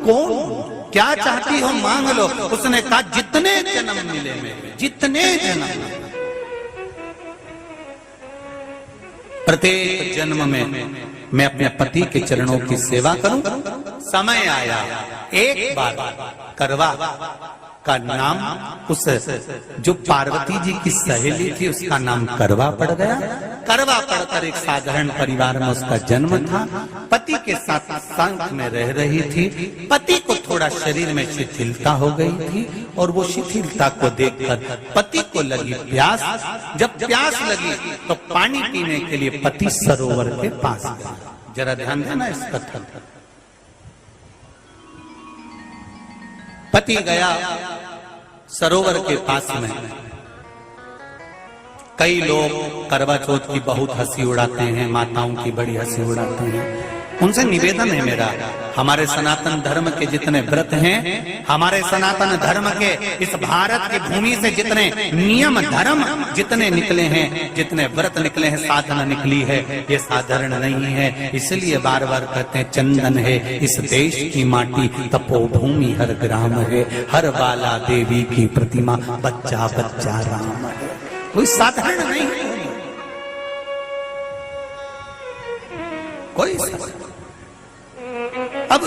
कौन, क्या चाहती हो मांग लो। उसने कहा जितने जन्म मिले मेरे, जितने जन्म, प्रत्येक जन्म में मैं अपने पति के चरणों की सेवा करूं। समय आया, एक बार करवा का नाम, उस जो पार्वती जी की सहेली थी उसका नाम करवा पड़ गया। करवा पड़कर एक साधारण परिवार में उसका जन्म था। पति के साथ संग में रह रही थी। पति को थोड़ा शरीर में शिथिलता हो गई थी और वो शिथिलता को देखकर पति को लगी प्यास। जब प्यास लगी तो पानी पीने के लिए पति सरोवर के पास गया। जरा ध्यान देना इस कथन पर। पति गया सरोवर के पास में। कई लोग करवा चौथ की बहुत हंसी उड़ाते हैं, माताओं की बड़ी हंसी उड़ाते हैं। उनसे निवेदन है मेरा, हमारे सनातन धर्म के जितने व्रत हैं, हमारे सनातन धर्म के इस भारत की भूमि से जितने नियम धर्म जितने निकले हैं, जितने व्रत निकले हैं, साधना निकली है, ये साधारण नहीं है। इसलिए बार बार कहते हैं चंदन है इस देश की माटी, तपोभूमि हर ग्राम है, हर बाला देवी की प्रतिमा, बच्चा बच्चा राम है। कोई साधारण नहीं है, कोई अब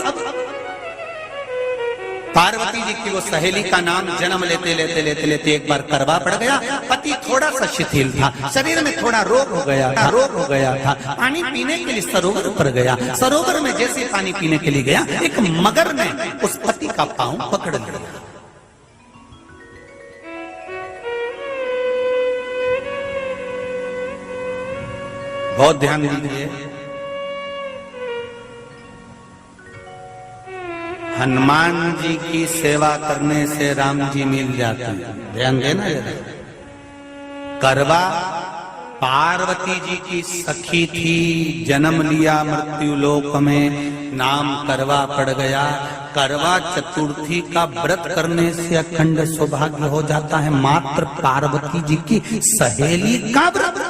पार्वती जी की वो सहेली का नाम जन्म लेते लेते लेते लेते एक बार करवा पड़ गया। पति थोड़ा सा शिथिल था, शरीर में थोड़ा रोग हो गया था। पानी पीने के लिए सरोवर पर गया। सरोवर में जैसे पानी पीने के लिए गया, एक मगर ने उस पति का पांव पकड़ लिया। बहुत ध्यान दीजिए, हनुमान जी की सेवा करने से राम जी मिल जाते हैं। ध्यान देना जरा। करवा पार्वती जी की सखी थी, जन्म लिया मृत्यु लोक में, नाम करवा पड़ गया। करवा चतुर्थी का व्रत करने से अखंड सौभाग्य हो जाता है। मात्र पार्वती जी की सहेली का व्रत।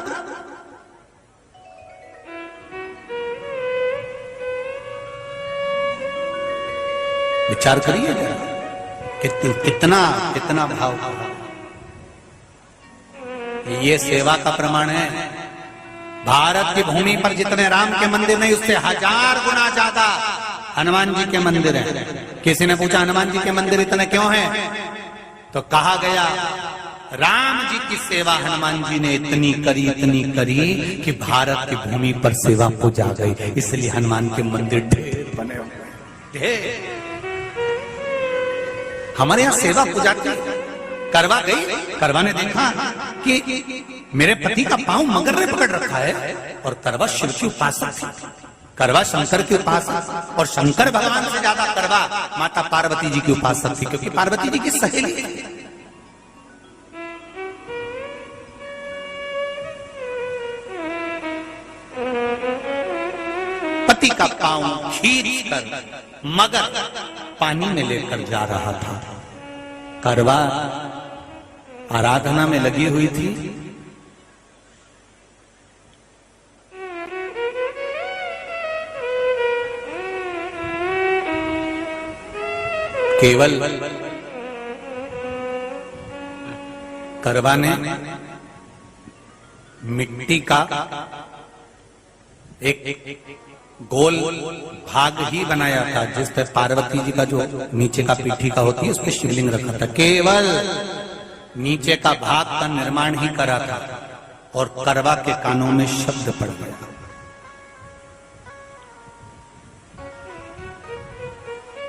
विचार करिए कितना कितना भाव। ये सेवा का प्रमाण है। भारत की भूमि पर जितने राम के मंदिर नहीं, उससे 1000 गुना ज्यादा हनुमान जी के मंदिर हैं। किसी ने पूछा हनुमान जी के मंदिर इतने क्यों हैं, तो कहा गया राम जी की सेवा हनुमान जी ने इतनी करी कि भारत की भूमि पर सेवा पूजा गई। इसलिए हनुमान के मंदिर ढेर बने हुए, ढेर। हमारे यहाँ सेवा पूजा की। करवा गई, करवा ने देखा कि मेरे पति का पांव मगर ने पकड़ रखा है, और करवा शिव की उपासक थी। करवा शंकर की उपासक, और शंकर भगवान से ज्यादा करवा माता पार्वती जी की उपासक थी, क्योंकि पार्वती जी की सहेली थी। पति का पांव खींच कर मगर पानी में लेकर जा रहा था। करवा आराधना में लगी हुई थी। केवल करवा ने मिट्टी का एक गोल भाग ही बनाया था, जिस पर पार्वती जी का जो नीचे का पीठी का होती है उस पर शिवलिंग रखा था। केवल नीचे का भाग का निर्माण ही करा था, और करवा के कानों में शब्द पड़ गया।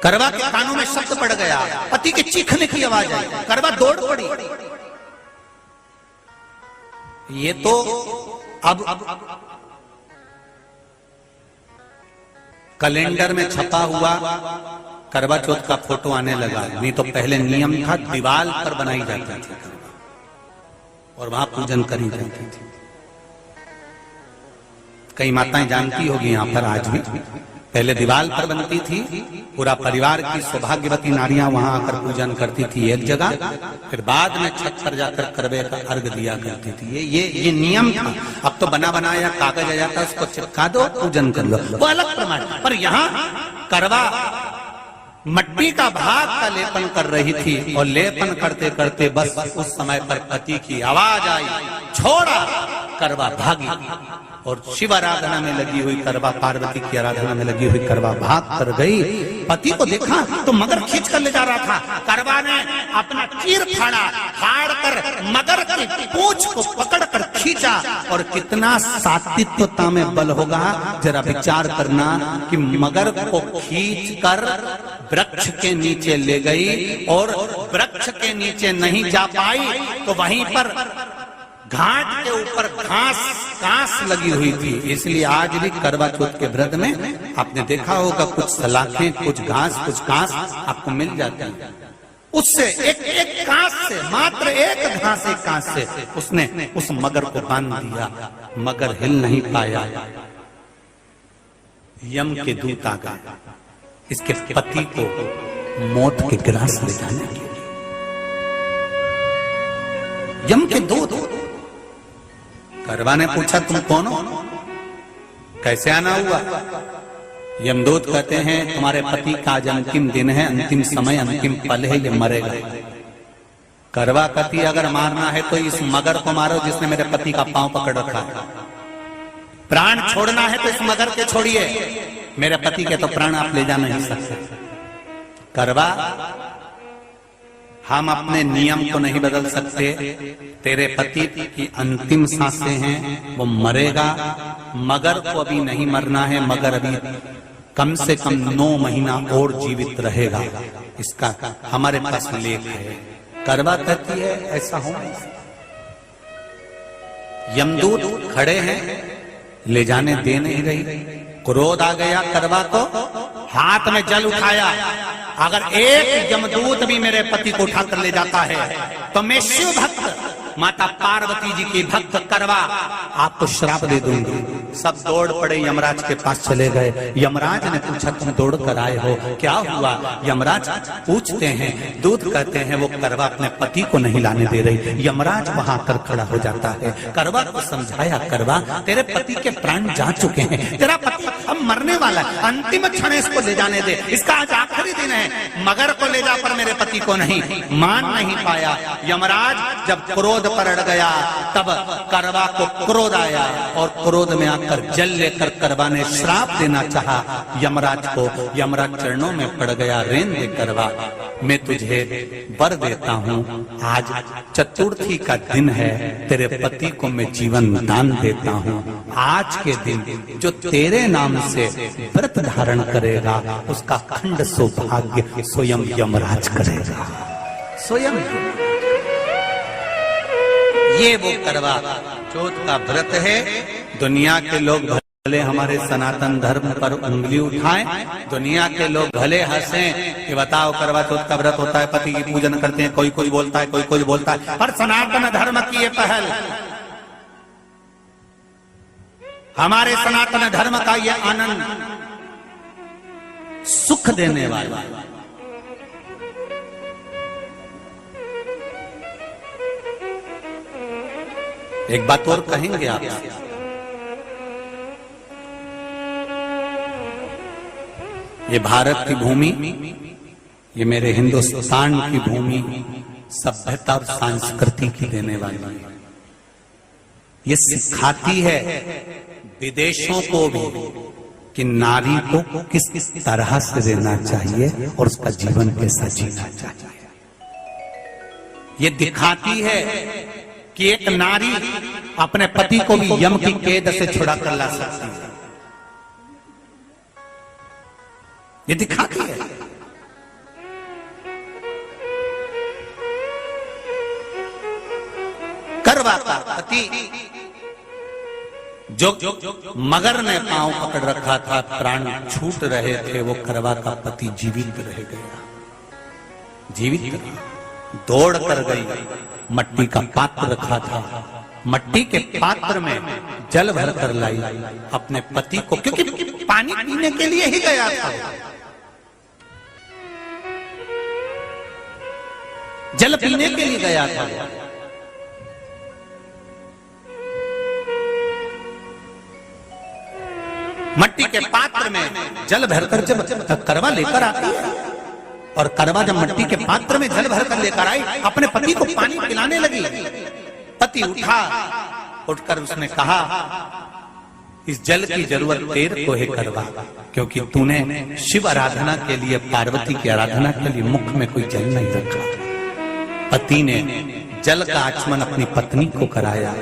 करवा के कानों में शब्द पड़ गया, पति के चीखने की आवाज आई। करवा दौड़ पड़ी। ये तो अब कैलेंडर में छपा हुआ करवा चौथ का फोटो आने लगा। नहीं तो पहले नियम था, दीवार पर बनाई जाती थी और वहां पूजन करी जाती थी। कई माताएं जानती होगी यहाँ पर आज भी, पहले दीवार पर बनती थी। पूरा परिवार की सौभाग्यवती नारियां वहां आकर पूजन करती थी एक जगह, फिर बाद में छत पर जाकर करवे का अर्घ दिया करती थी। ये नियम था। अब तो बना बनाया कागज आ जाता, उसको चिपका दो, पूजन कर लो, वो अलग प्रमाण। पर यहाँ करवा मट्टी का भाग का लेपन कर रही थी और लेपन करते करते बस उस समय पर पति की आवाज आई, छोड़ा। करवा भागी और शिव आराधना में लगी हुई करवा, पार्वती की आराधना में लगी हुई करवा भाग कर गई। पति को देखा तो मगर खींच कर ले जा रहा था। करवा ने अपना चीर फाड़ कर मगर की पूंछ को पकड़ कर खींचा। और कितना सात्विकता में बल होगा, जरा विचार करना कि मगर को खींच कर वृक्ष के नीचे ले गई और वृक्ष के नीचे नहीं जा पाई तो वहीं पर घाट के ऊपर घास लगी हुई थी। इसलिए आज भी करवा चौथ के व्रत में आपने देखा होगा कुछ सलाखें, कुछ घास आपको मिल जाती है। उससे एक घास से, मात्र एक घास, एक घास से उसने उस मगर को बांध दिया। मगर हिल नहीं पाया। यम के दूत आ गए इसके पति को मौत के ग्रास ले जाने के लिए। यम के दूत। करवा ने पूछा तुम कौन हो, कैसे आना हुआ? यमदूत कहते हैं तुम्हारे पति का आज अंतिम दिन है, अंतिम समय, अंतिम पल है, ये मरेगा। करवा कहती अगर मारना है तो इस मगर को मारो जिसने मेरे पति का पांव पकड़ रखा है। प्राण छोड़ना है तो इस मगर के छोड़िए, मेरे पति के तो प्राण आप ले जा नहीं सकते। करवा, हम अपने नियम को नहीं बदल सकते। तेरे पति की अंतिम सांसें हैं, वो मरेगा। मगर को अभी नहीं मरना है, मगर अभी कम से कम 9 महीना और जीवित रहेगा। इसका हमारे पास लेख है। करवा कहती है ऐसा हो नहीं सकता। यमदूत खड़े हैं, ले जाने दे नहीं रही। क्रोध आ गया करवा को, हाथ में जल उठाया। अगर एक यमदूत भी मेरे पति को उठाकर ले जाता है तो मैं शिव भक्त माता पार्वती जी की भक्त करवा आपको श्राप दे दूंगी। सब दौड़ पड़े, यमराज के पास चले गए। यमराज ने पूछा तुम दौड़ कर आए हो, क्या हुआ? यमराज पूछते हैं, दूत कहते हैं वो करवा अपने पति को नहीं लाने दे रही। यमराज वहां कर खड़ा हो जाता है। करवा को समझाया, करवा तेरे पति के प्राण जा चुके हैं, तेरा पति अब मरने वाला है, अंतिम क्षण इसको ले जाने दे, इसका आज आखिरी दिन है। मगर को ले जा पर मेरे पति को नहीं। मान नहीं पाया। यमराज जब क्रोध पर अड़ गया तब करवा को क्रोध आया और क्रोध में आकर जल लेकर करवा ने श्राप देना चाहा यमराज को। यमराज चरणों में पड़ गया, रेन दे करवा, मैं तुझे वर देता हूँ, आज चतुर्थी का दिन है, तेरे पति को मैं जीवन दान देता हूँ। आज के दिन जो तेरे नाम से व्रत धारण करेगा उसका खंड सौभाग्य स्वयं यमराज करेगा। स्वयं ये वो करवा चौथ का व्रत है। दुनिया के लोग भले हमारे सनातन धर्म पर उंगली उठाएं, दुनिया के लोग भले हंसें कि बताओ करवा चौथ का व्रत होता है, पति की पूजन करते हैं, कोई कोई बोलता है, कोई कोई बोलता है, पर सनातन धर्म की ये पहल, हमारे सनातन धर्म का ये आनंद सुख देने वाला। एक बात और कहेंगे आप, ये भारत की भूमि, ये मेरे हिंदुस्तान की भूमि सभ्यता और संस्कृति की देने वाली है। ये सिखाती है विदेशों को भी कि नारी को किस तरह से रहना चाहिए और उसका जीवन कैसा जीना चाहिए। ये दिखाती है कि एक नारी अपने पति को भी यम की कैद से छुड़ा कर ला सकती है। ये दिखाती है। करवा का पति जो मगर ने पांव पकड़ रखा था, प्राण छूट रहे थे, वो करवा का पति जीवित रह गया। जीवित दौड़ कर गई, मट्टी का पात्र रखा था, मट्टी के पात्र में जल भर कर लाई अपने पति को, क्योंकि पानी पीने के लिए ही गया था, जल पीने के लिए गया था। मट्टी के पात्र में जल भरकर जब करवा लेकर आती है और करवा जब मिट्टी के पात्र में जल भरकर लेकर आई, अपने पति को पानी पिलाने लगी। पति उठा, उठकर उसने कहा, इस जल की जरूरत तेरे को है करवा, क्योंकि तूने शिव आराधना के लिए, पार्वती की आराधना के लिए मुख में कोई जल नहीं रखा। पति ने जल का आचमन अपनी पत्नी को कराया।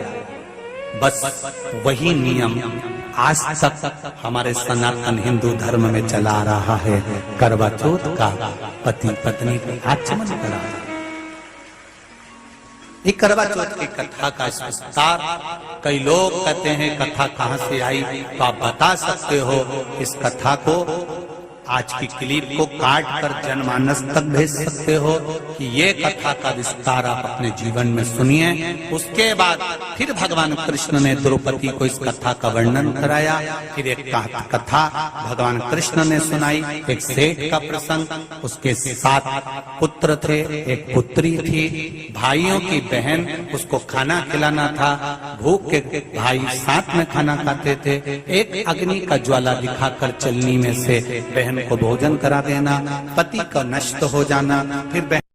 बस वही नियम आज तक हमारे सनातन हिंदू धर्म में चला आ रहा है। करवा चौथ का पति पत्नी को आचमन कराया। ये करवा चौथ की कथा का विस्तार, कई लोग कहते हैं कथा कहां से आई, तो आप बता सकते हो इस कथा को, आज की क्लिप को काट कर जनमानस तक भेज सकते हो कि ये कथा का विस्तार आप अपने जीवन में सुनिए। उसके बाद फिर भगवान कृष्ण ने द्रौपदी को इस कथा का वर्णन कराया। फिर एक कथा भगवान कृष्ण ने सुनाई, एक सेठ का प्रसंग, उसके 7 पुत्र थे, एक पुत्री थी, भाइयों की बहन, उसको खाना खिलाना था, भूख के भाई साथ में खाना खाते थे, एक अग्नि का ज्वाला दिखाकर चलनी में से बहन को भोजन करा देना, पति का नष्ट हो जाना, फिर